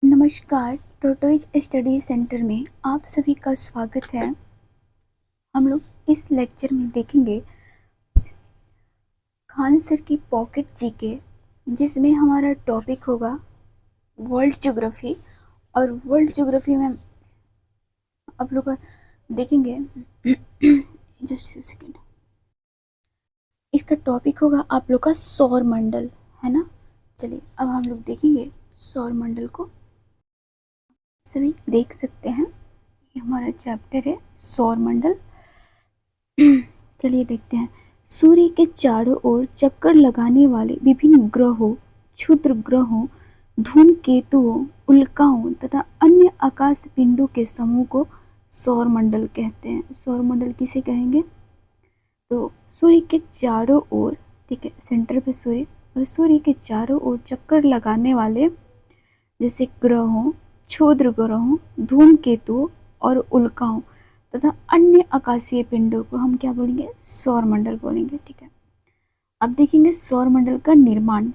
नमस्कार, tortoise study centre में आप सभी का स्वागत है। हम लोग इस लेक्चर में देखेंगे खान सर की पॉकेट जीके, जिसमें हमारा टॉपिक होगा वर्ल्ड ज्योग्राफी। और वर्ल्ड ज्योग्राफी में आप लोग देखेंगे जस्ट सेकेंड, इसका टॉपिक होगा आप लोग का सौर मंडल, है ना। चलिए अब हम लोग देखेंगे सौर मंडल को। सभी देख सकते हैं, ये हमारा चैप्टर है सौर मंडल। चलिए देखते हैं। सूर्य के चारों ओर चक्कर लगाने वाले विभिन्न ग्रहों, क्षुद्र ग्रहों, धूमकेतुओं, उल्काओं तथा अन्य आकाश पिंडों के समूह को सौर मंडल कहते हैं। सौर मंडल किसे कहेंगे? तो सूर्य के चारों ओर, ठीक है, सेंटर पे सूर्य, और सूर्य के चारों ओर चक्कर लगाने वाले जैसे ग्रहों, क्षुद्र ग्रहों, धूमकेतुओं और उल्काओं तथा अन्य आकाशीय पिंडों को हम क्या बोलेंगे? सौर मंडल बोलेंगे, ठीक है। अब देखेंगे सौर मंडल का निर्माण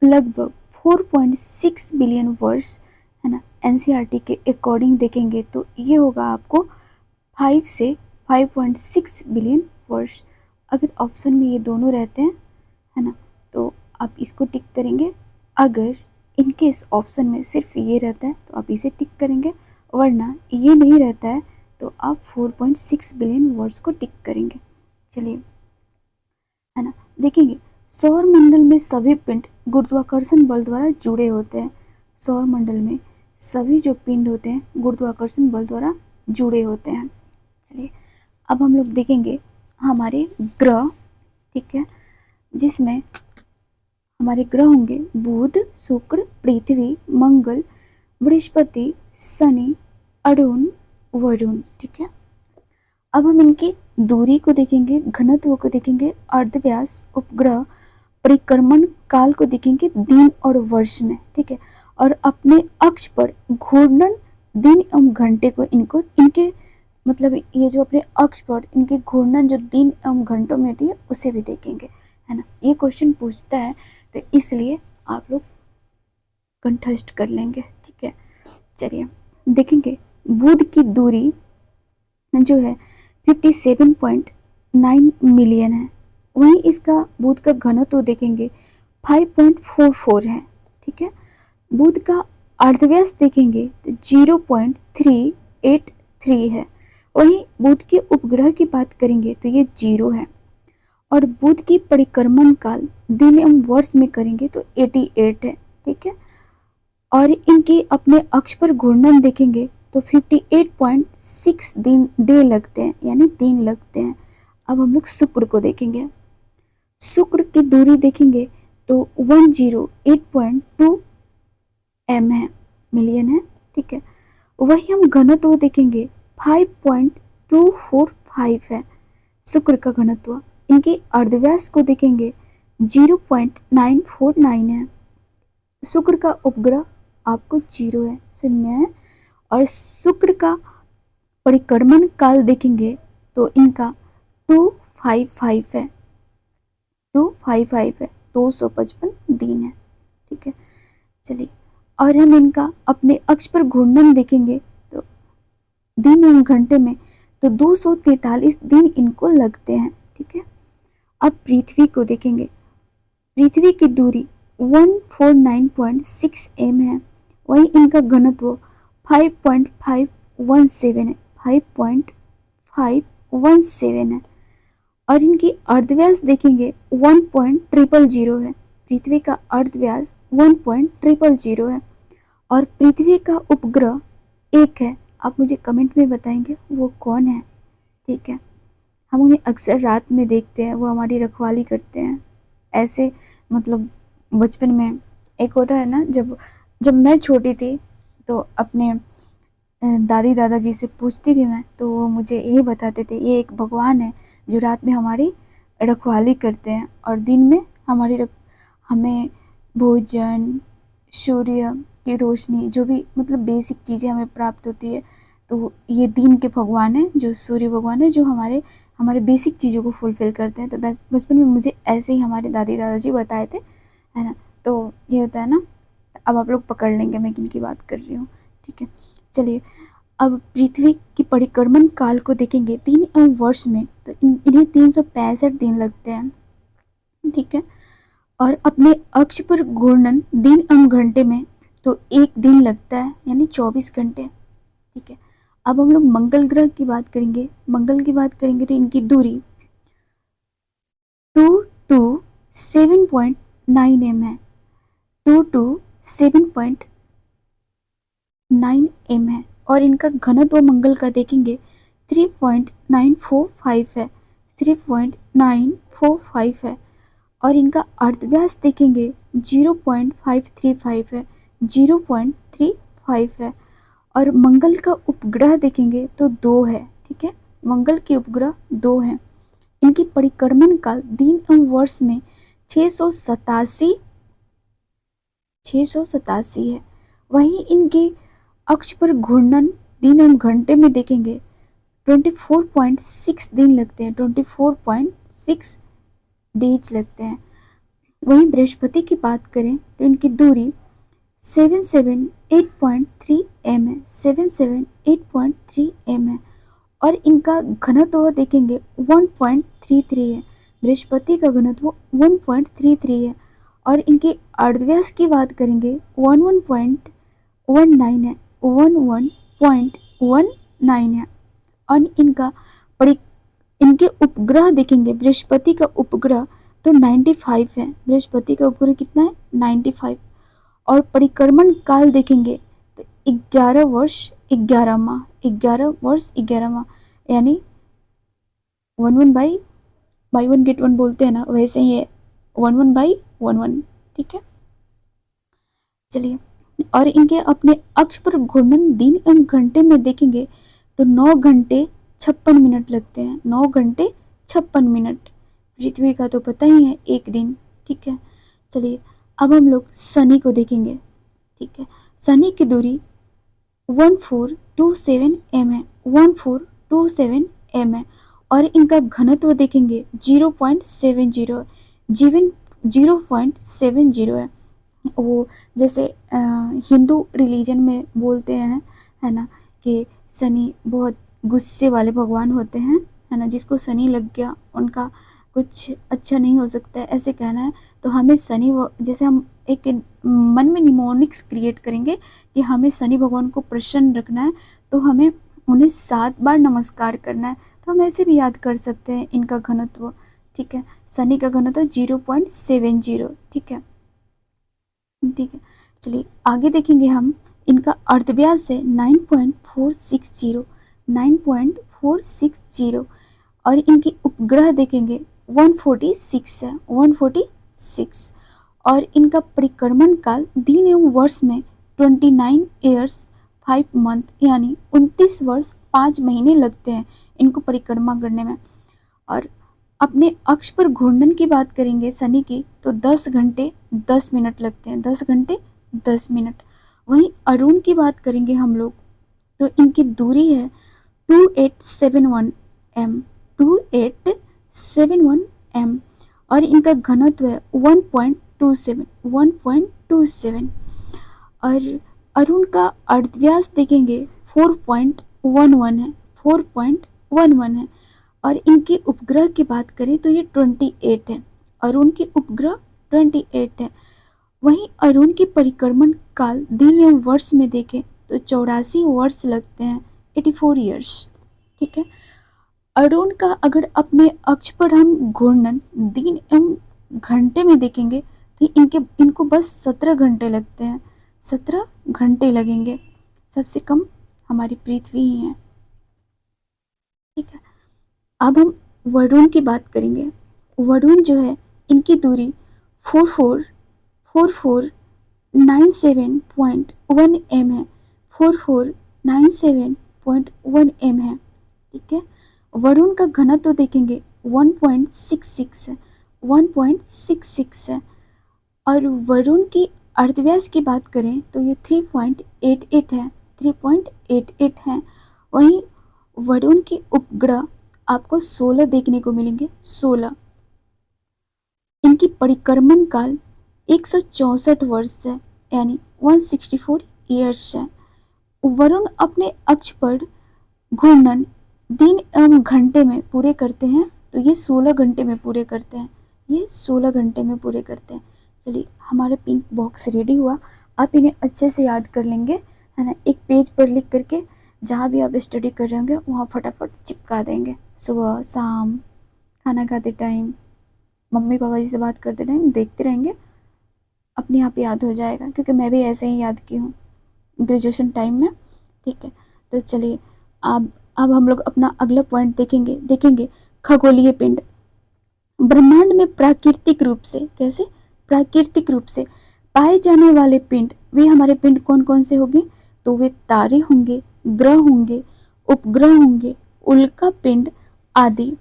लगभग 4.6 बिलियन वर्ष, है ना। एनसीईआरटी के अकॉर्डिंग देखेंगे तो ये होगा आपको 5 से 5.6 बिलियन वर्ष। अगर ऑप्शन में ये दोनों रहते हैं, है ना, तो आप इसको टिक करेंगे। अगर इनकेस ऑप्शन में सिर्फ ये रहता है तो आप इसे टिक करेंगे, वरना ये नहीं रहता है तो आप 4.6 बिलियन वर्ड्स को टिक करेंगे। चलिए, है ना, देखेंगे सौर मंडल में सभी पिंड गुरुत्वाकर्षण बल द्वारा जुड़े होते हैं। सौर मंडल में सभी जो पिंड होते हैं गुरुत्वाकर्षण बल द्वारा जुड़े होते हैं। चलिए अब हम लोग देखेंगे हमारे ग्रह, ठीक है, जिसमें हमारे ग्रह होंगे बुध, शुक्र, पृथ्वी, मंगल, बृहस्पति, शनि, अरुण, वरुण, ठीक है। अब हम इनकी दूरी को देखेंगे, घनत्व को देखेंगे, अर्धव्यास, उपग्रह, परिक्रमण काल को देखेंगे दिन और वर्ष में, ठीक है। और अपने अक्ष पर घूर्णन दिन एवं घंटे को इनके मतलब ये जो अपने अक्ष पर इनके घूर्णन जो दिन एवं घंटों में होती है उसे भी देखेंगे, है ना। ये क्वेश्चन पूछता है तो इसलिए आप लोग कंठस्थ कर लेंगे, ठीक है। चलिए देखेंगे बुध की दूरी जो है 57.9 मिलियन है। वहीं इसका बुध का घनत्व देखेंगे 5.44 है, ठीक है। बुध का अर्धव्यास देखेंगे तो 0.383 है। वहीं बुध के उपग्रह की बात करेंगे तो ये 0 है। और बुध की परिक्रमण काल दिन एवं वर्ष में करेंगे तो 88 है, ठीक है। और इनके अपने अक्ष पर घूर्णन देखेंगे तो 58.6 डे लगते हैं, यानी दिन लगते हैं। अब हम लोग शुक्र को देखेंगे। शुक्र की दूरी देखेंगे तो 108.2 m है, मिलियन है, ठीक है। वही हम घनत्व देखेंगे 5.245 है शुक्र का घनत्व। इनके अर्धव्यास को देखेंगे 0.949 है। शुक्र का उपग्रह आपको 0 है, 0 है। और शुक्र का परिक्रमण काल देखेंगे तो इनका 255 है, 255 है, 255 दिन है, ठीक है। चलिए और हम इनका अपने अक्ष पर घूर्णन देखेंगे तो दिन एवं घंटे में तो 243 दिन इनको लगते हैं, ठीक है। अब पृथ्वी को देखेंगे। पृथ्वी की दूरी 149.6 m है। वहीं इनका घनत्व 5.517 है, 5.517 है। और इनकी अर्धव्यास देखेंगे 1.000 है। पृथ्वी का अर्धव्यास 1.000 है। और पृथ्वी का उपग्रह एक है, आप मुझे कमेंट में बताएंगे वो कौन है, ठीक है। हम उन्हें अक्सर रात में देखते हैं, वो हमारी रखवाली करते हैं। ऐसे मतलब बचपन में एक होता है ना, जब मैं छोटी थी तो अपने दादी दादाजी से पूछती थी मैं, तो वो मुझे ये बताते थे ये एक भगवान है जो रात में हमारी रखवाली करते हैं और दिन में हमें भोजन, सूर्य की रोशनी, जो भी मतलब बेसिक चीज़ें हमें प्राप्त होती है, तो ये दिन के भगवान है, जो सूर्य भगवान है, जो हमारे बेसिक चीज़ों को फुलफ़िल करते हैं। तो बचपन में मुझे ऐसे ही हमारे दादी दादाजी बताए थे, है ना। तो ये होता है ना अब आप लोग पकड़ लेंगे मैं किन की बात कर रही हूँ, ठीक है। चलिए, अब पृथ्वी की परिक्रमण काल को देखेंगे 3 वर्ष में, तो इन्हें 365 दिन लगते हैं, ठीक है। और अपने अक्ष पर घूर्णन दिन एवं घंटे में, तो 1 दिन लगता है, यानी 24 घंटे, ठीक है। अब हम लोग मंगल ग्रह की बात करेंगे। मंगल की बात करेंगे तो इनकी दूरी 2 to 7.9 m है, 2 to 7.9 m है। और इनका घनत्व मंगल का देखेंगे 3.945 है, 3.945 है। और इनका अर्धव्यास देखेंगे 0.535 है, 0.35 है। और मंगल का उपग्रह देखेंगे तो 2 है, ठीक है। मंगल के उपग्रह 2 हैं। इनकी परिक्रमण काल दिन एवं वर्ष में 687 है। वहीं इनके अक्ष पर घूर्णन दिन एवं घंटे में देखेंगे 24.6 दिन लगते हैं, 24.6 डेज लगते हैं। वहीं बृहस्पति की बात करें तो इनकी दूरी 778.3 m है, 778.3 m है। और इनका घनत्व देखेंगे 1.33 है, बृहस्पति का घनत्व 1.33 है। और इनके अर्धव्यास की बात करेंगे 11.19 है, 11.19 है। और इनके उपग्रह देखेंगे, बृहस्पति का उपग्रह तो 95 है, बृहस्पति का उपग्रह कितना है 95। और परिक्रमण काल देखेंगे तो 11 वर्ष 11 माह, 11 वर्ष 11 माह, यानी 1 गेट 1 बोलते हैं ना, वैसे ही है 1 ठीक है। चलिए, और इनके अपने अक्ष पर घूर्णन दिन एवं घंटे में देखेंगे तो 9 घंटे 56 मिनट लगते हैं, 9 घंटे 56 मिनट। पृथ्वी का तो पता ही है 1 दिन, ठीक है। चलिए, अब हम लोग शनि को देखेंगे, ठीक है। शनि की दूरी 1427 m है, 1427 m है। और इनका घनत्व देखेंगे 0.70 जीवन 0.70 है। वो जैसे हिंदू रिलीजन में बोलते हैं, है ना, कि शनि बहुत गुस्से वाले भगवान होते हैं, है ना, जिसको शनि लग गया उनका कुछ अच्छा नहीं हो सकता है, ऐसे कहना है। तो हमें शनि, जैसे हम एक मन में निमोनिक्स क्रिएट करेंगे कि हमें शनि भगवान को प्रसन्न रखना है, तो हमें उन्हें 7 बार नमस्कार करना है। तो हम ऐसे भी याद कर सकते हैं इनका घनत्व, ठीक है। शनि का घनत्व 0.70, ठीक है, ठीक है। चलिए, आगे देखेंगे हम। इनका अर्धव्यास है 9.460, 9.460। और इनकी उपग्रह देखेंगे 146 है, 146। और इनका परिक्रमण काल दिन एवं वर्ष में 29 ईयर्स 5 मंथ, यानी 29 वर्ष 5 महीने लगते हैं इनको परिक्रमा करने में। और अपने अक्ष पर घूर्णन की बात करेंगे शनि की तो 10 घंटे 10 मिनट लगते हैं, 10 घंटे 10 मिनट। वहीं अरुण की बात करेंगे हम लोग तो इनकी दूरी है 2871 m, 2871 m। और इनका घनत्व है 1.27, 1.27। और अरुण का अर्धव्यास देखेंगे 4.11 है, 4.11 है। और इनके उपग्रह की बात करें तो ये 28 है, अरुण की उपग्रह 28 है। वहीं अरुण की परिक्रमण काल दिन एवं वर्ष में देखें तो 84 वर्ष लगते हैं, 84 ईयर्स, ठीक है। अरुण का अगर अपने अक्ष पर हम घूर्णन दिन एवं घंटे में देखेंगे तो इनको बस 17 घंटे लगते हैं, 17 घंटे लगेंगे। सबसे कम हमारी पृथ्वी ही है, ठीक है। अब हम वरुण की बात करेंगे। वरुण जो है इनकी दूरी 4497.1 m है, 4497.1 m है, ठीक है। वरुण का घनत्व देखेंगे 1.66 है, 1.66 है। और वरुण की अर्धव्यास की बात करें तो ये 3.88 है, 3.88 है। वहीं वरुण की उपग्रह आपको 16 देखने को मिलेंगे, 16। इनकी परिक्रमण काल 164 वर्ष है, यानी 164 ईयर्स है। वरुण अपने अक्ष पर घूर्णन दिन एवं घंटे में पूरे करते हैं, तो ये 16 घंटे में पूरे करते हैं, ये 16 घंटे में पूरे करते हैं। चलिए हमारा पिंक बॉक्स रेडी हुआ। आप इन्हें अच्छे से याद कर लेंगे, है ना, एक पेज पर लिख करके जहाँ भी आप स्टडी कर रहे होंगे वहाँ फटाफट चिपका देंगे। सुबह शाम, खाना खाते टाइम, मम्मी पापा जी से बात करते टाइम देखते रहेंगे, अपने आप याद हो जाएगा, क्योंकि मैं भी ऐसे ही याद की हूँ ग्रेजुएशन टाइम में। ठीक है, तो चलिए अब हम लोग अपना अगला पॉइंट देखेंगे खगोलीय पिंड। ब्रह्मांड में प्राकृतिक रूप से, कैसे प्राकृतिक रूप से पाए जाने वाले पिंड, वे हमारे पिंड कौन कौन से होंगे? तो वे तारे होंगे, ग्रह होंगे, उपग्रह होंगे, उल्का पिंड आदि।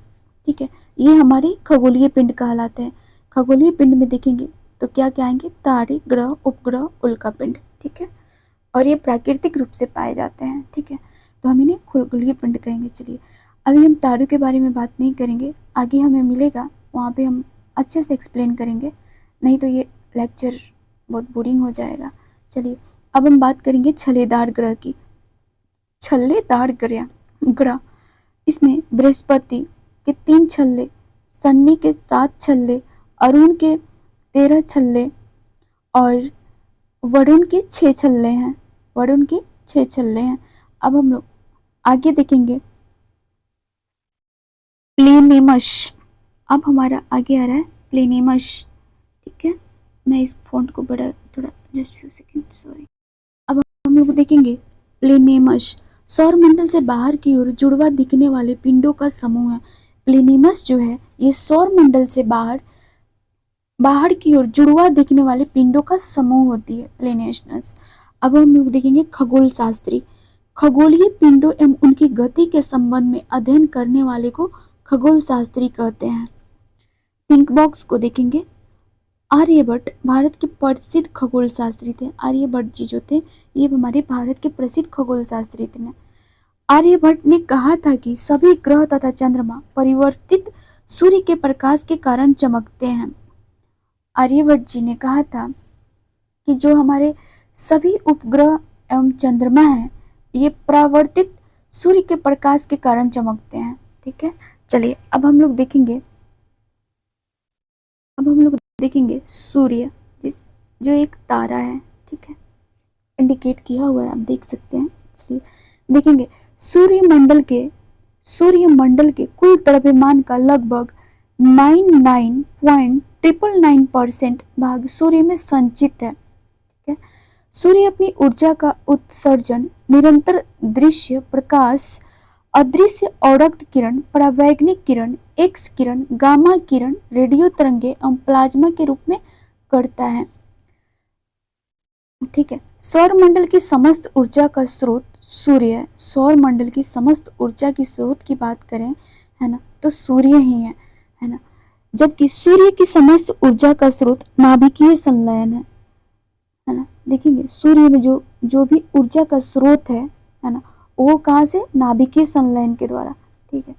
ठीक है, ये हमारे खगोलीय पिंड कहलाते हैं। खगोलीय पिंड में देखेंगे तो क्या क्या आएंगे? तारे, ग्रह, उपग्रह, उल्का पिंड। ठीक है, और ये प्राकृतिक रूप से पाए जाते हैं। ठीक है, तो हम इन्हें खगोलीय पिंड कहेंगे। चलिए अभी हम तारों के बारे में बात नहीं करेंगे, आगे हमें मिलेगा वहाँ पे हम अच्छे से एक्सप्लेन करेंगे, नहीं तो ये लेक्चर बहुत बोरिंग हो जाएगा। चलिए अब हम बात करेंगे छल्लेदार ग्रह की। छल्लेदार ग्रह, इसमें बृहस्पति के 3 छल्ले, शनि के 7 छल्ले, अरुण के 13 छल्ले और वरुण के 6 छल्ले हैं। वरुण के 6 छल्ले हैं। अब हम लोग आगे देखेंगे प्लेनेमस। अब हमारा आगे आ रहा है प्लेनेमस। ठीक है, मैं इस फॉन्ट को बड़ा थोड़ा जस्ट फ्यू सेकंड, सॉरी। अब हम लोग देखेंगे प्लेनेमस। सौरमंडल से बाहर की ओर जुड़वा दिखने वाले पिंडों का समूह है। प्लेनेमस जो है ये सौरमंडल से बाहर की ओर जुड़वा दिखने वाले पिंडों का समूह होती है, प्लेनेमस। अब हम लोग देखेंगे खगोल शास्त्री। खगोलीय पिंडों एवं उनकी गति के संबंध में अध्ययन करने वाले को खगोल शास्त्री कहते हैं। पिंक बॉक्स को देखेंगे। आर्यभट्ट भारत के प्रसिद्ध खगोल शास्त्री थे। आर्यभट्ट जी जो थे ये हमारे भारत के प्रसिद्ध खगोल शास्त्री थे। आर्यभट्ट ने कहा था कि सभी ग्रह तथा चंद्रमा परिवर्तित सूर्य के प्रकाश के कारण चमकते हैं। आर्यभट्ट जी ने कहा था कि जो हमारे सभी उपग्रह एवं चंद्रमा हैं ये परावर्तित सूर्य के प्रकाश के कारण चमकते हैं। ठीक है, चलिए अब हम लोग देखेंगे सूर्य, जो एक तारा है। ठीक है, इंडिकेट किया हुआ है, आप देख सकते हैं। चलिए देखेंगे सूर्यमंडल के कुल द्रव्यमान का लगभग 99.999% भाग सूर्य में संचित है। ठीक है, सूर्य अपनी ऊर्जा का उत्सर्जन निरंतर दृश्य प्रकाश, अदृश्य औरक्त किरण, परावैंगनिक किरण, एक्स किरण, गामा किरण, रेडियो तरंगे एवं प्लाज्मा के रूप में करता है। ठीक है, सौरमंडल की समस्त ऊर्जा का स्रोत सूर्य है। सौरमंडल की समस्त ऊर्जा की स्रोत की बात करें, है ना, तो सूर्य ही है ना, जबकि सूर्य की समस्त ऊर्जा का स्रोत नाभिकीय संलयन है ना। देखेंगे सूर्य में जो भी ऊर्जा का स्रोत है ना, वो कहाँ से? नाभिकीय संलयन के द्वारा। ठीक है,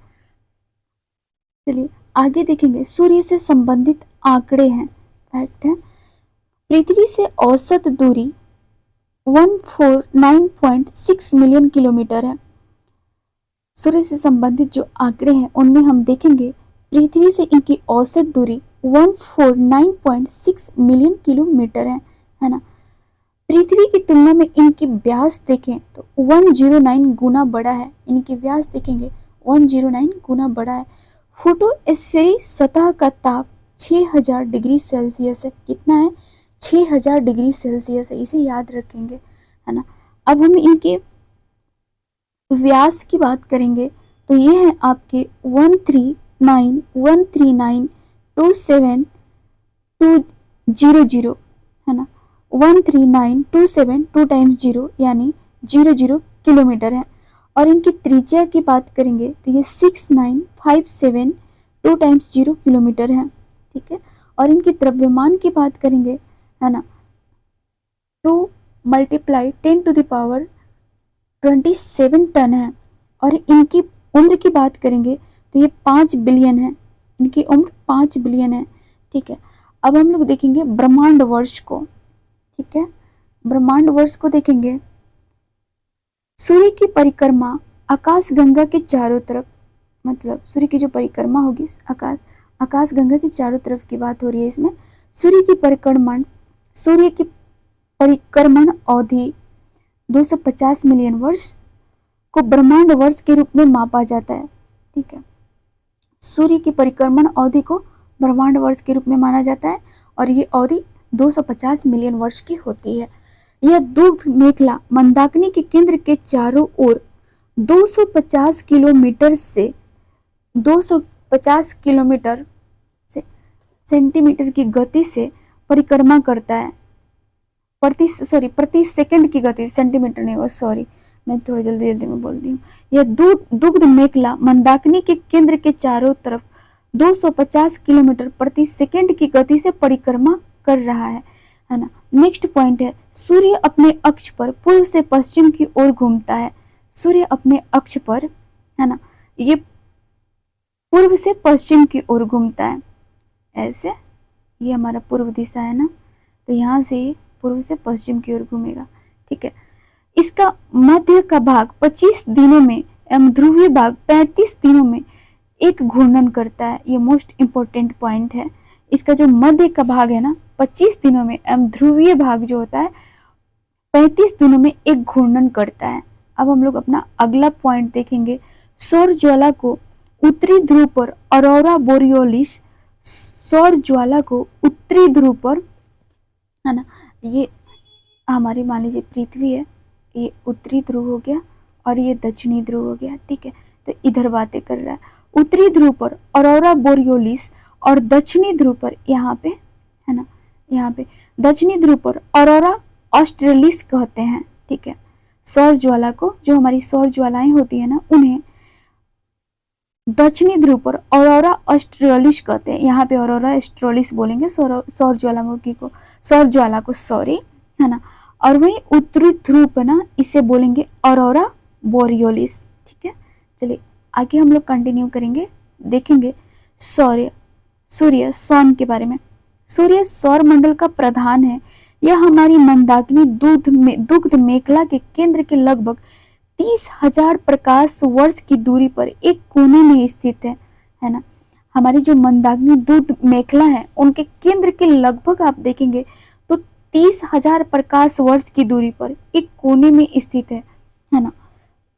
चलिए आगे देखेंगे सूर्य से संबंधित आंकड़े हैं, फैक्ट है। पृथ्वी से औसत दूरी 149.6 मिलियन किलोमीटर है। सूर्य से संबंधित जो आंकड़े हैं उनमें हम देखेंगे पृथ्वी से इनकी औसत दूरी 149.6 मिलियन किलोमीटर है ना। पृथ्वी की तुलना में इनकी व्यास देखें तो 109 गुना बड़ा है। इनकी व्यास देखेंगे 109 गुना बड़ा है। फोटोस्फीयर सतह का ताप 6000 डिग्री सेल्सियस है। कितना है? 6000 डिग्री सेल्सियस है, इसे याद रखेंगे, है ना। अब हम इनके व्यास की बात करेंगे तो ये है आपके 139,139,27,200 है ना। 139,272 2 टाइम्स 0 यानी 00 किलोमीटर है। और इनकी त्रिज्या की बात करेंगे तो ये 6957 2 टाइम्स 0 किलोमीटर है। ठीक है, और इनकी द्रव्यमान की बात करेंगे, है ना, 2 × 10⁻27 टन है। और इनकी उम्र की बात करेंगे तो ये 5 बिलियन है। इनकी उम्र 5 बिलियन है। ठीक है, अब हम लोग देखेंगे ब्रह्मांड वर्ष को। ठीक है, ब्रह्मांड वर्ष को देखेंगे, सूर्य की परिक्रमा आकाश गंगा के चारों तरफ, मतलब सूर्य की जो परिक्रमा होगी आकाश गंगा के चारों तरफ की बात हो रही है इसमें। सूर्य की परिक्रमण अवधि 250 मिलियन वर्ष को ब्रह्मांड वर्ष के रूप में मापा जाता है। ठीक है, सूर्य की परिक्रमण अवधि को ब्रह्मांड वर्ष के रूप में माना जाता है और ये अवधि 250 मिलियन वर्ष की होती है। यह दुग्ध मेखला मंदाकिनी के केंद्र के चारों ओर 250 किलोमीटर से 250 किलोमीटर से सेंटीमीटर की गति से परिक्रमा करता है। प्रति सेकंड की गति, सेंटीमीटर नहीं, वो सॉरी मैं थोड़ी जल्दी में बोल रही हूँ। यह दुग्ध मेखला मंदाकिनी के केंद्र के चारों तरफ 250 किलोमीटर प्रति सेकंड की गति से परिक्रमा कर रहा है ना। नेक्स्ट पॉइंट है, सूर्य अपने अक्ष पर पूर्व से पश्चिम की ओर घूमता है। सूर्य अपने अक्ष पर, है ना, ये पूर्व से पश्चिम की ओर घूमता है। ऐसे ये हमारा पूर्व दिशा है ना, तो यहाँ से ये पूर्व से पश्चिम की ओर घूमेगा। ठीक है, इसका मध्य का भाग 25 दिनों में एवं ध्रुवीय भाग 35 दिनों में एक घूर्णन करता है। ये मोस्ट इंपॉर्टेंट पॉइंट है। इसका जो मध्य का भाग है ना 25 दिनों में एवं ध्रुवीय भाग जो होता है 35 दिनों में एक घूर्णन करता है। अब हम लोग अपना अगला पॉइंट देखेंगे, सौर ज्वाला को उत्तरी ध्रुव पर ऑरोरा बोरियोलिस, सौर ज्वाला को उत्तरी ध्रुव पर, है ना, ये हमारी मान लीजिए पृथ्वी है, ये उत्तरी ध्रुव हो गया और ये दक्षिणी ध्रुव हो गया। ठीक है, तो इधर बातें कर रहा है। उत्तरी ध्रुव पर ऑरोरा बोरियोलिस और दक्षिणी ध्रुव पर, यहाँ पे, है ना, यहाँ पे दक्षिणी ध्रुव पर ऑरोरा ऑस्ट्रेलिस कहते हैं। ठीक है, सौर ज्वाला को, जो हमारी सौर ज्वालाएं होती है ना, उन्हें दक्षिणी ध्रुव पर ऑरोरा ऑस्ट्रेलिस कहते हैं। यहाँ पे ऑरोरा ऑस्ट्रेलिस बोलेंगे सौर ज्वालामुखी को, सौर ज्वाला को, सॉरी, है ना। और वही उत्तरी ध्रुव पर ना इसे बोलेंगे ऑरोरा बोरियोलिस। ठीक है, चलिए आगे हम लोग कंटिन्यू करेंगे, देखेंगे सूर्य सौन के बारे में। सूर्य सौर मंडल का प्रधान है। यह हमारी मंदाकिनी दुग्ध मेखला के केंद्र के लगभग 30,000 प्रकाश वर्ष की दूरी पर एक कोने में स्थित है ना। हमारी जो मंदाकिनी दुग्ध मेखला है उनके केंद्र के लगभग आप देखेंगे तो 30,000 प्रकाश वर्ष की दूरी पर एक कोने में स्थित है ना।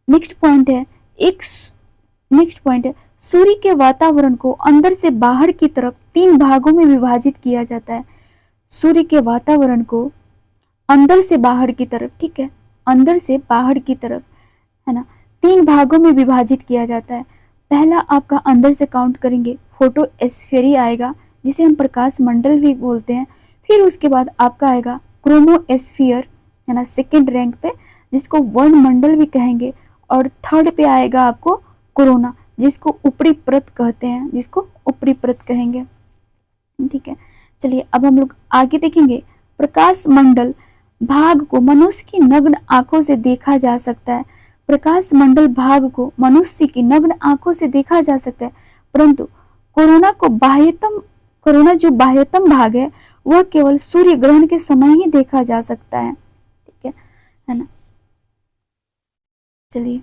नेक्स्ट पॉइंट है, सूर्य के वातावरण को अंदर से बाहर की तरफ 3 भागों में विभाजित किया जाता है। सूर्य के वातावरण को अंदर से बाहर की तरफ, ठीक है, अंदर से बाहर की तरफ, है ना, 3 भागों में विभाजित किया जाता है। पहला आपका अंदर से काउंट करेंगे फोटोस्फेयर आएगा, जिसे हम प्रकाश मंडल भी बोलते हैं। फिर उसके बाद आपका आएगा क्रोमोस्फियर, है ना, सेकेंड रैंक पे, जिसको वर्णमंडल भी कहेंगे। और थर्ड पे आएगा आपको कोरोना, जिसको ऊपरी परत कहते हैं, जिसको ऊपरी परत कहेंगे। ठीक है, चलिए अब हम लोग आगे देखेंगे। प्रकाश मंडल भाग को मनुष्य की नग्न आंखों से देखा जा सकता है। प्रकाश मंडल भाग को मनुष्य की नग्न आंखों से देखा जा सकता है, परंतु कोरोना जो बाह्यतम भाग है वह केवल सूर्य ग्रहण के समय ही देखा जा सकता है। ठीक है ना। चलिए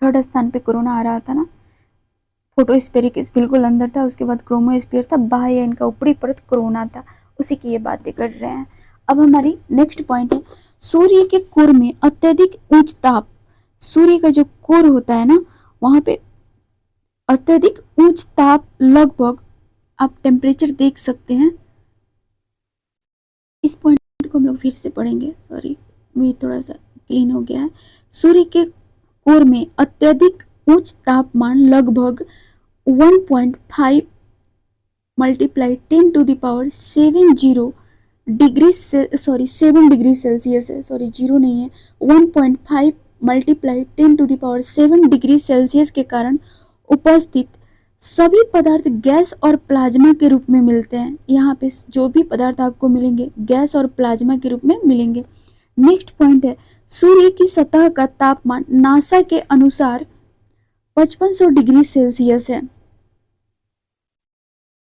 थर्ड स्थान पे कोरोना आ रहा था ना, फोटोस्फेरिक बिल्कुल अंदर था, उसके बाद क्रोमोस्फीयर था, बाह्य इनका ऊपरी परत कोरोना था, उसी की ये बातें कर रहे हैं। अब हमारी नेक्स्ट पॉइंट है, सूर्य के कोर में अत्यधिक उच्च ताप। सूर्य का जो कोर होता है ना, वहां पे अत्यधिक उच्च ताप, लगभग आप टेम्परेचर देख सकते हैं। इस पॉइंट को हम लोग फिर से पढ़ेंगे, सॉरी मैं थोड़ा सा क्लीन हो गया है। सूर्य के कोर में अत्यधिक उच्च तापमान लगभग 1.5 multiply 10 to the power 7 degree Celsius है, सॉरी जीरो नहीं है, 1.5 multiply 10 to the power 7 degree Celsius के कारण उपस्थित सभी पदार्थ गैस और प्लाज्मा के रूप में मिलते हैं। यहाँ पे जो भी पदार्थ आपको मिलेंगे गैस और प्लाज्मा के रूप में मिलेंगे। नेक्स्ट पॉइंट है, सूर्य की सतह का तापमान नासा के अनुसार 5500 डिग्री सेल्सियस है।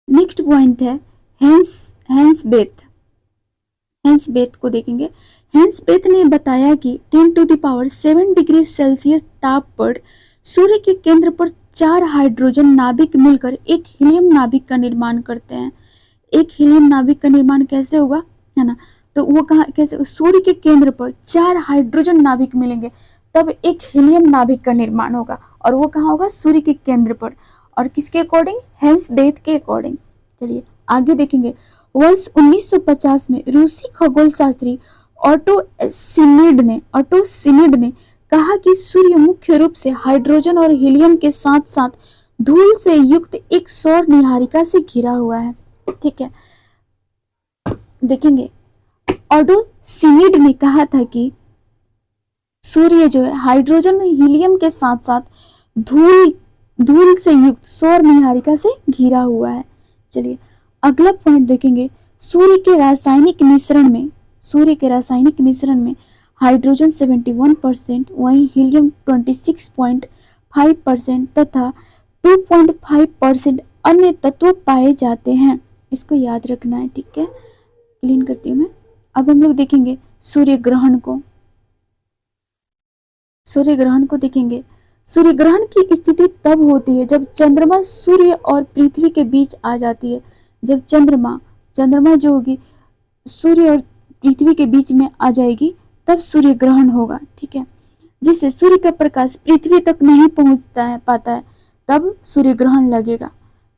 नेक्स्ट पॉइंट है हेंस बेथ। हेंस बेथ को देखेंगे। हेंस बेथ ने बताया कि 10⁷ डिग्री सेल्सियस ताप पर सूर्य के केंद्र पर 4 हाइड्रोजन नाभिक मिलकर एक हीलियम नाभिक का निर्माण करते हैं। एक हीलियम नाभिक का निर्माण कैसे होगा, है ना, तो वो कहा कैसे, सूर्य के केंद्र पर 4 हाइड्रोजन नाभिक मिलेंगे तब एक हीलियम नाभिक का निर्माण होगा, और वो कहाँ होगा, सूर्य के केंद्र पर। और किसके अकॉर्डिंग, हेंस बेथ के अकॉर्डिंग। चलिए आगे देखेंगे। वर्ष 1950 में रूसी खगोल शास्त्री ऑटो सिमिड ने कहा कि सूर्य मुख्य रूप से हाइड्रोजन और हीलियम के साथ साथ धूल से युक्त एक सौर निहारिका से घिरा हुआ है। ठीक है, देखेंगे ऑटो सिमिड ने कहा था कि सूर्य जो है हाइड्रोजन और हीलियम के साथ साथ धूल से युक्त सौर निहारिका से घिरा हुआ है। चलिए अगला पॉइंट देखेंगे। सूर्य के रासायनिक मिश्रण में हाइड्रोजन 71%, वहीं हीलियम 26.5% तथा 2.5% अन्य तत्व पाए जाते हैं। इसको याद रखना है, ठीक है, क्लीन करती हूँ मैं। अब हम लोग देखेंगे सूर्य ग्रहण को देखेंगे। सूर्य ग्रहण की स्थिति तब होती है जब चंद्रमा सूर्य और पृथ्वी के बीच आ जाती है। जब चंद्रमा जो होगी सूर्य और पृथ्वी के बीच में आ जाएगी तब सूर्य ग्रहण होगा। ठीक है, जिससे सूर्य का प्रकाश पृथ्वी तक नहीं पाता है तब सूर्य ग्रहण लगेगा।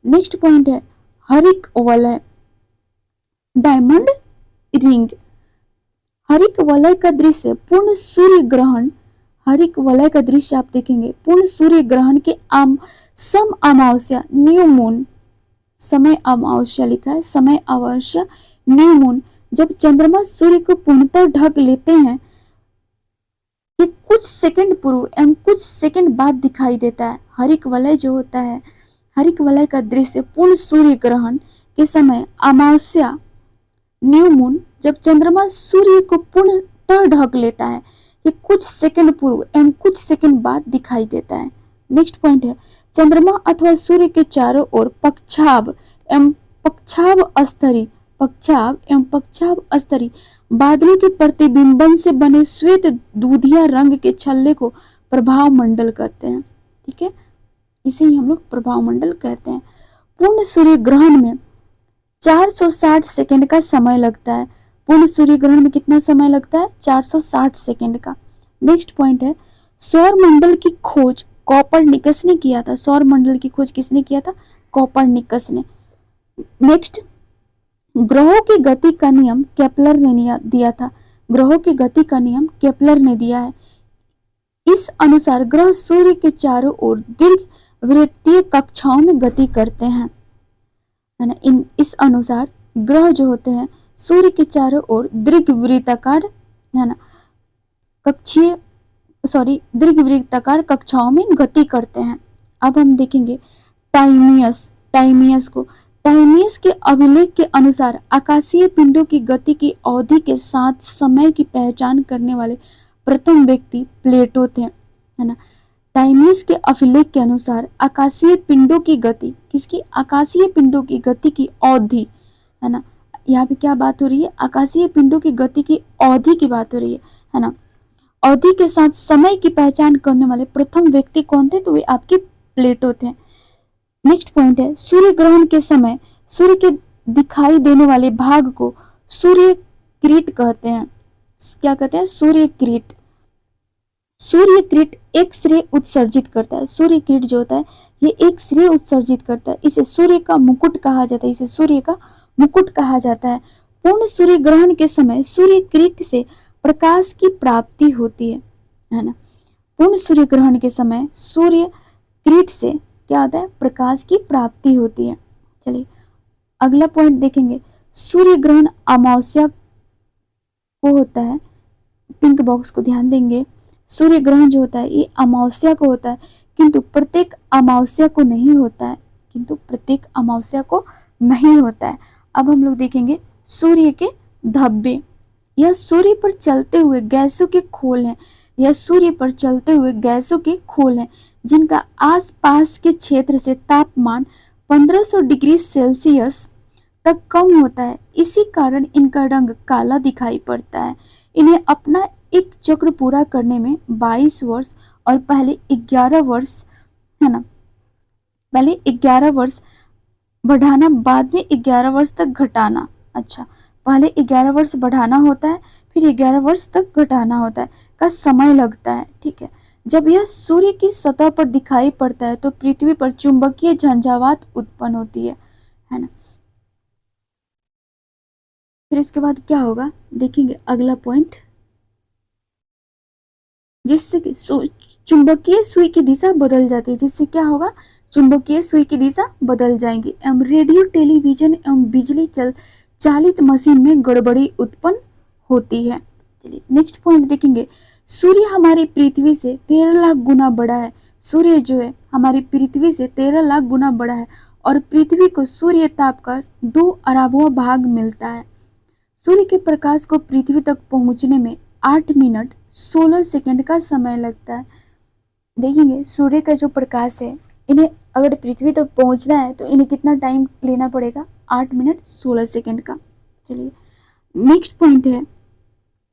नेक्स्ट पॉइंट है हरिक वलय, डायमंड रिंग। हरिक वलय का दृश्य पूर्ण सूर्य ग्रहण, हरिक वलय का दृश्य आप देखेंगे पूर्ण सूर्य ग्रहण के सम अमावस्या न्यू मून, समय अमावस्या लिखा है, समय अमावस्या न्यू मून, जब चंद्रमा सूर्य को पूर्णतः ढक लेते हैं, ये कुछ सेकंड पूर्व एवं कुछ सेकंड बाद दिखाई देता है। हरिक वलय जो होता है, हरिक वलय का दृश्य पूर्ण सूर्य ग्रहण के समय अमावस्या न्यू मून, जब चंद्रमा सूर्य को पूर्णतः ढक लेता है, ये कुछ सेकंड पूर्व एवं कुछ सेकंड बाद दिखाई देता है। नेक्स्ट पॉइंट है चंद्रमा अथवा सूर्य के चारों ओर पक्षाभ एवं पक्षाभ स्तरी बादलों के प्रतिबिंबन से बने श्वेत दूधिया रंग के छल्ले को प्रभाव मंडल कहते हैं। ठीक है, इसे ही हम लोग प्रभाव मंडल कहते हैं। पूर्ण सूर्य ग्रहण में 460 सेकंड का समय लगता है। पूर्ण सूर्य ग्रहण में कितना समय लगता है, 460 सेकंड का। नेक्स्ट पॉइंट है सौर मंडल की खोज कॉपरनिकस ने किया था। सौर मंडल की खोज किसने किया था, कॉपरनिकस ने। नेक्स्ट ग्रहों की गति का नियम केपलर ने दिया था। ग्रहों की गति का नियम केपलर ने दिया है। इस अनुसार ग्रह सूर्य के चारों ओर दीर्घवृत्तीय कक्षाओं में गति करते हैं, है ना। इस अनुसार ग्रह जो होते हैं सूर्य के चारों ओर दीर्घवृत्ताकार, है ना, दीर्घवृत्ताकार कक्षाओं में गति करते हैं। अब हम देखेंगे टाइमियस को। टाइमियस के अभिलेख के अनुसार आकाशीय पिंडों की गति की अवधि के साथ समय की पहचान करने वाले प्रथम व्यक्ति प्लेटो थे, है ना। टाइमियस के अभिलेख के अनुसार आकाशीय पिंडों की गति, किसकी, आकाशीय पिंडों की गति की अवधि, है ना। यहाँ पे क्या बात हो रही है, आकाशीय पिंडों की गति की अवधि की बात हो रही है ना। अवधि के साथ समय की पहचान करने वाले प्रथम व्यक्ति कौन थे, तो वे आपके प्लेटो थे। नेक्स्ट पॉइंट है सूर्य ग्रहण के समय सूर्य के दिखाई देने वाले भाग को सूर्य किरीट कहते हैं। क्या कहते हैं, सूर्य किरीट। सूर्य किरीट एक्स रे उत्सर्जित करता है। सूर्य किरीट जो होता है ये एक्स रे उत्सर्जित करता है। इसे सूर्य का मुकुट कहा जाता है। पूर्ण सूर्य ग्रहण के समय सूर्य किरीट से प्रकाश की प्राप्ति होती है ना। पूर्ण सूर्य ग्रहण के समय सूर्य किरीट से क्या होता है, प्रकाश की प्राप्ति होती है। चलिए अगला पॉइंट देखेंगे। सूर्य ग्रहण अमावस्या को होता है, पिंक बॉक्स को ध्यान देंगे। सूर्य ग्रहण जो होता है ये अमावस्या को होता है, किंतु प्रत्येक अमावस्या को नहीं होता है। अब हम लोग देखेंगे सूर्य के धब्बे। यह सूर्य पर चलते हुए गैसों के खोल हैं, जिनका आसपास के क्षेत्र से तापमान 1500 डिग्री सेल्सियस तक कम होता है, इसी कारण इनका रंग काला दिखाई पड़ता है। इन्हें अपना एक चक्र पूरा करने में 22 वर्ष और पहले 11 वर्ष, है ना, पहले 11 वर्ष बढ़ाना, बाद में 11 वर्ष तक घटाना। अच्छा, पहले 11 वर्ष बढ़ाना होता है, फिर 11 वर्ष तक घटाना होता है, का समय लगता है। ठीक है, जब यह सूर्य की सतह पर दिखाई पड़ता है तो पृथ्वी पर चुंबकीय झंझावात उत्पन्न होती है ना। फिर इसके बाद क्या होगा देखेंगे अगला पॉइंट, जिससे कि चुंबकीय सुई की दिशा बदल जाती है। जिससे क्या होगा, चुंबकीय सुई की दिशा बदल जाएंगी एवं रेडियो, टेलीविजन एवं बिजली चालित मशीन में गड़बड़ी उत्पन्न होती है। चलिए नेक्स्ट पॉइंट देखेंगे, सूर्य हमारी पृथ्वी से 13 लाख गुना बड़ा है। सूर्य जो है हमारी पृथ्वी से 13 लाख गुना बड़ा है और पृथ्वी को सूर्य ताप का 2 अरबवां भाग मिलता है। सूर्य के प्रकाश को पृथ्वी तक पहुंचने में 8 मिनट 16 सेकंड का समय लगता है। देखेंगे सूर्य का जो प्रकाश है, इन्हें अगर पृथ्वी तक पहुंचना है तो इन्हें कितना टाइम लेना पड़ेगा, 8 मिनट 16 सेकंड का। चलिए नेक्स्ट पॉइंट है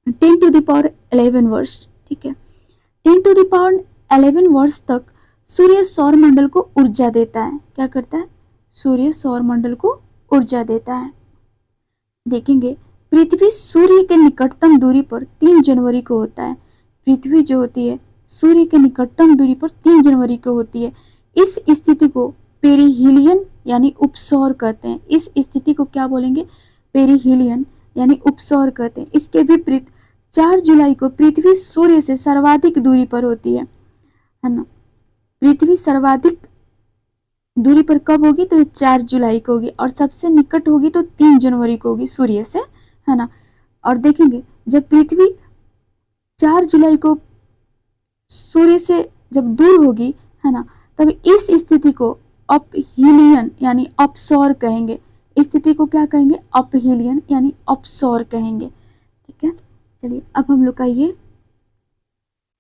10 टू द पावर 11 वर्ष। ठीक है, 10 टू द पावर 11 वर्ष तक सूर्य सौर मंडल को ऊर्जा देता है। क्या करता है, सूर्य सौर मंडल को ऊर्जा देता है। देखेंगे पृथ्वी सूर्य के निकटतम दूरी पर 3 जनवरी को होता है। पृथ्वी जो होती है सूर्य के निकटतम दूरी पर 3 जनवरी को होती है। इस स्थिति को पेरिहीलियन यानी उपसौर कहते हैं। इस स्थिति को क्या बोलेंगे, पेरिहीलियन यानी उपसौर कहते हैं। इसके विपरीत 4 जुलाई को पृथ्वी सूर्य से सर्वाधिक दूरी पर होती है ना। पृथ्वी सर्वाधिक दूरी पर कब होगी, तो 4 जुलाई को होगी, और सबसे निकट होगी तो 3 जनवरी को होगी सूर्य से, है ना। और देखेंगे जब पृथ्वी 4 जुलाई को सूर्य से जब दूर होगी, है ना, तब इस स्थिति को अपहीलियन यानी अपसौर कहेंगे। इस स्थिति को क्या कहेंगे, अपहीलियन यानी अपसौर कहेंगे। ठीक है, चलिए अब हम लोग का ये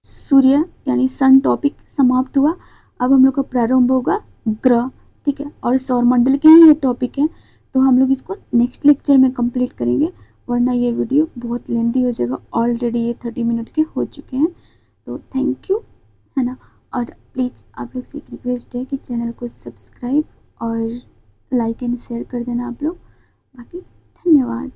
सूर्य यानी सन टॉपिक समाप्त हुआ। अब हम लोग का प्रारंभ होगा ग्रह। ठीक है, और सौरमंडल के ही ये टॉपिक है, तो हम लोग इसको नेक्स्ट लेक्चर में कंप्लीट करेंगे, वरना ये वीडियो बहुत लेंथी हो जाएगा। ऑलरेडी ये 30 मिनट के हो चुके हैं। तो थैंक यू, है ना। और प्लीज़ आप लोग से एक रिक्वेस्ट है कि चैनल को सब्सक्राइब और लाइक एंड शेयर कर देना आप लोग। बाकी धन्यवाद।